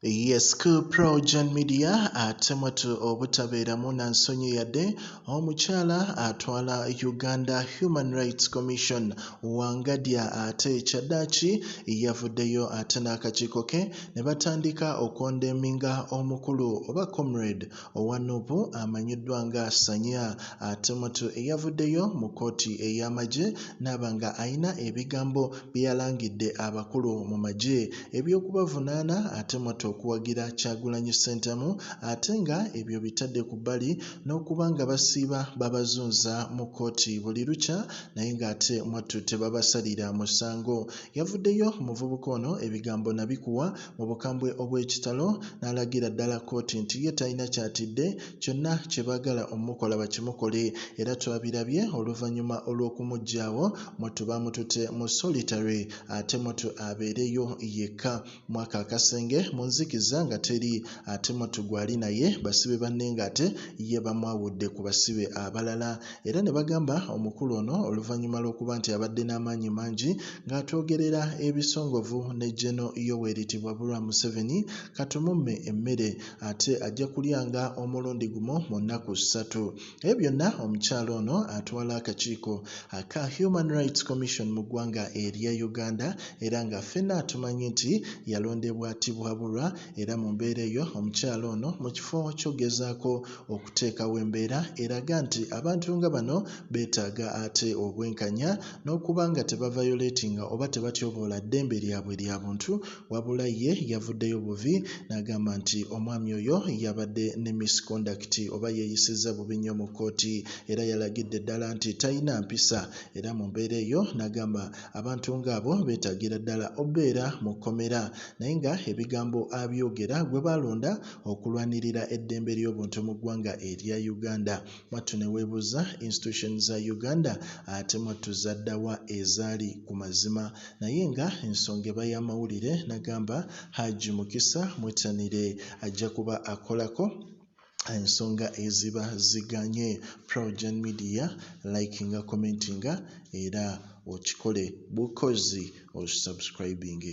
Yes, ku Progen Media atematu obutabeeramu na nsonyi yadde omukyala atwala Uganda Human Rights Commission Wangadya ate ekyaddaaki yavuddeyo ate n'akakiiko ke ne batandika okwodeminga omukulu oba comrade owa Nuupu amanyiddwa nga Sanya atematu eyavuddeyo mu kooti ey'amagye n'aba nga ayina ebigambo bye yalangidde abakulu mu magye eby'okubavunaana atematu okuwagira Kyagulanyi Ssentamu ate nga ebyo bitadde ku bbali n'okuba nga basiiba babazunza mu kooti buli lukya naye ng'ate mwattu tebabasalira musango. Yavuddeyo omuvubuka ono ebigambo nabikuwa mu bukambwe obw'ekitalo n'alagira ddala kooti nti ye talina kyatidde kyonna kye baagala omukola bakimukole era twabirabye oluvannyuma olw'okumuggyaawo mwattu bamutute mu solitary ate mwattu abeereyo yekka mwaka akasenge mu nzikiza nga teri ate mwattu gwali naye basibe banne ng'ate ye bamwawudde ku basibe abalala era ne bagamba omukulu ono oluvannyuma lw'okuba nti abadde n'amaanyi mangi ng'atwogerera ebisongovu ne General Yoweri Museveni katumumme emmere ate ajja kulyanga omulundi gumu mu nnaku 3 ebyo byonna omukyalo ono atwala akakiiko aka Human Rights Commission mu ggwanga erya Uganda era nga ffenna tumanyi nti yalondebwa tibwabulwa era mu mbeera eyo omukyalo ono mu kifo ky'ogezaako okuteekawo embeera eraga nti abantu nga bano beetaaga ate obwenkanya n'okuba nga tebavayoletinga oba tebatyoboola ddembe lyabwe lya buntu wabula ye yavuddeyo buvi n'agamba nti omwami oyo yabadde ne misconduct oba yeeyisizza bubi nnyo mu kooti era yalagidde ddala nti talina mpisa era mu mbeera eyo n'agamba abantu ng'abo beetaagira ddala obeera mu kkomera naye nga ebigambo abyogera gwe balonda okulwanirira eddembe ly'obuntu mu ggwanga erya Uganda mwattu ne weebuuza institution za Uganda ate mwattu zaddawa ezaali ku mazima naye nga ensonga eba y'amawulire n'agamba Haji Mukisa mwettanire ajja kuba akolako ensonga eziba ziganye. Progen Media likinga commentinga era okikole bukozi osubscribing.